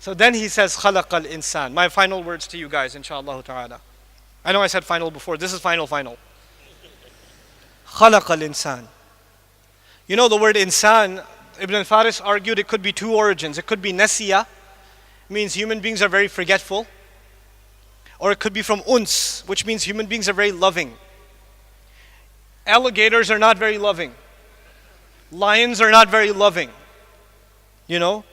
So then he says, خَلَقَ الْإِنسان. My final words to you guys, inshallah ta'ala. I know I said final before. This is final. خَلَقَ الْإِنسان. You know the word insan, Ibn al-Faris argued it could be two origins. It could be nasiya, means human beings are very forgetful. Or it could be from uns, which means human beings are very loving. Alligators are not very loving. Lions are not very loving. You know?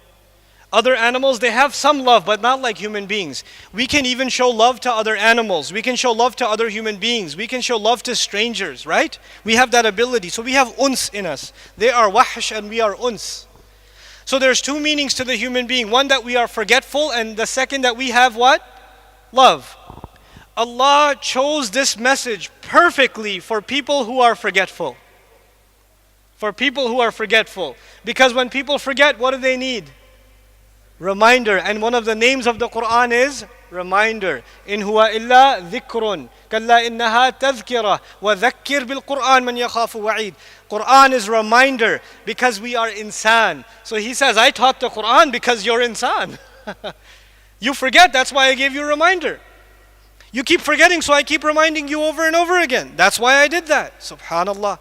Other animals, they have some love, but not like human beings. We can even show love to other animals. We can show love to other human beings. We can show love to strangers, right? We have that ability. So we have uns in us. They are wahsh and we are uns. So there's two meanings to the human being. One, that we are forgetful, and the second, that we have what? Love. Allah chose this message perfectly for people who are forgetful. For people who are forgetful. Because when people forget, what do they need? Reminder. And one of the names of the Quran is reminder. In huwa illa dhikrun. Kalla innaha tadhkira. Wa dhakkir bil Quran man yakhafu wa'id. Quran is reminder because we are insan. So he says, I taught the Quran because you're insan. You forget, that's why I gave you a reminder. You keep forgetting, so I keep reminding you over and over again. That's why I did that. Subhanallah.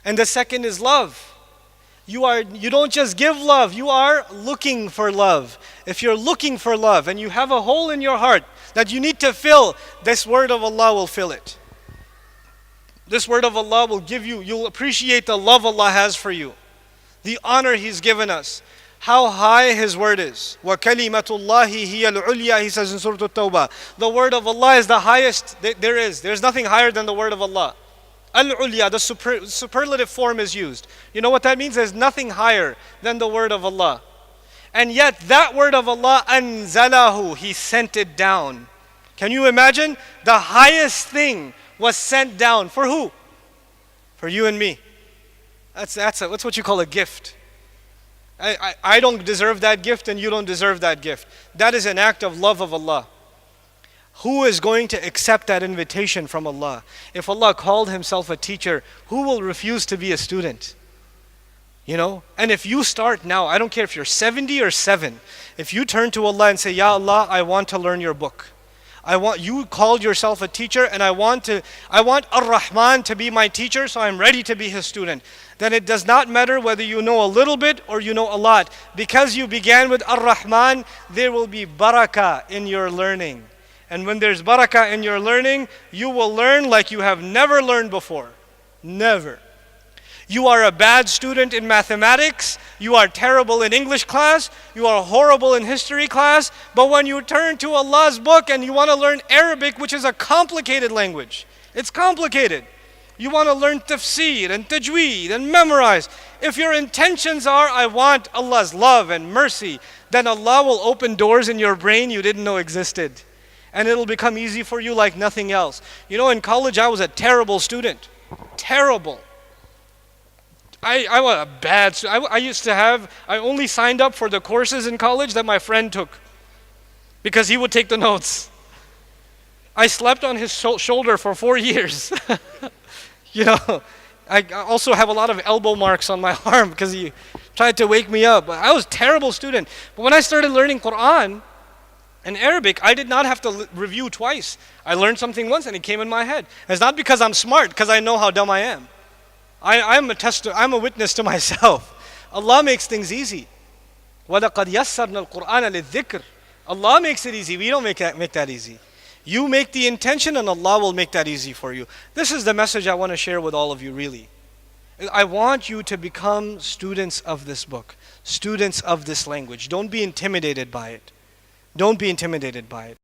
And the second is love. You don't just give love, you are looking for love. If you're looking for love and you have a hole in your heart that you need to fill, this word of Allah will fill it. This word of Allah will give you, you'll appreciate the love Allah has for you, the honor He's given us, how high His word is. وَكَلِمَةُ اللَّهِ هِيَ الْعُلْيَا, He says in Surah At-Tawbah. The word of Allah is the highest there is. There's nothing higher than the word of Allah. Al-Ulya, the superlative form is used. You know what that means? There's nothing higher than the word of Allah. And yet that word of Allah, anzalahu, He sent it down. Can you imagine? The highest thing was sent down. For who? For you and me. That's what you call a gift. I don't deserve that gift and you don't deserve that gift. That is an act of love of Allah. Who is going to accept that invitation from Allah? If Allah called Himself a teacher, who will refuse to be a student? You know? And if you start now, I don't care if you're 70 or 7, if you turn to Allah and say, Ya Allah, I want to learn your book. You called yourself a teacher and I want Ar-Rahman to be my teacher, so I'm ready to be his student. Then it does not matter whether you know a little bit or you know a lot. Because you began with Ar-Rahman, there will be barakah in your learning. And when there's barakah in your learning, you will learn like you have never learned before. Never. You are a bad student in mathematics, you are terrible in English class, you are horrible in history class, but when you turn to Allah's book and you want to learn Arabic, which is a complicated language, it's complicated. You want to learn tafsir and tajweed and memorize. If your intentions are, I want Allah's love and mercy, then Allah will open doors in your brain you didn't know existed. And it'll become easy for you like nothing else. You know, in college I was a terrible student. Terrible. I was a bad student. I only signed up for the courses in college that my friend took because he would take the notes. I slept on his shoulder for 4 years. You know, I also have a lot of elbow marks on my arm because he tried to wake me up. I was a terrible student. But when I started learning Quran and Arabic, I did not have to review twice. I learned something once and it came in my head. It's not because I'm smart, because I know how dumb I am. I'm a witness to myself. Allah makes things easy. وَلَقَدْ يَسَّرْنَا الْقُرْآنَ لِلذِّكْرِ. Allah makes it easy. We don't make that easy. You make the intention and Allah will make that easy for you. This is the message I want to share with all of you, really. I want you to become students of this book, students of this language. Don't be intimidated by it. Don't be intimidated by it.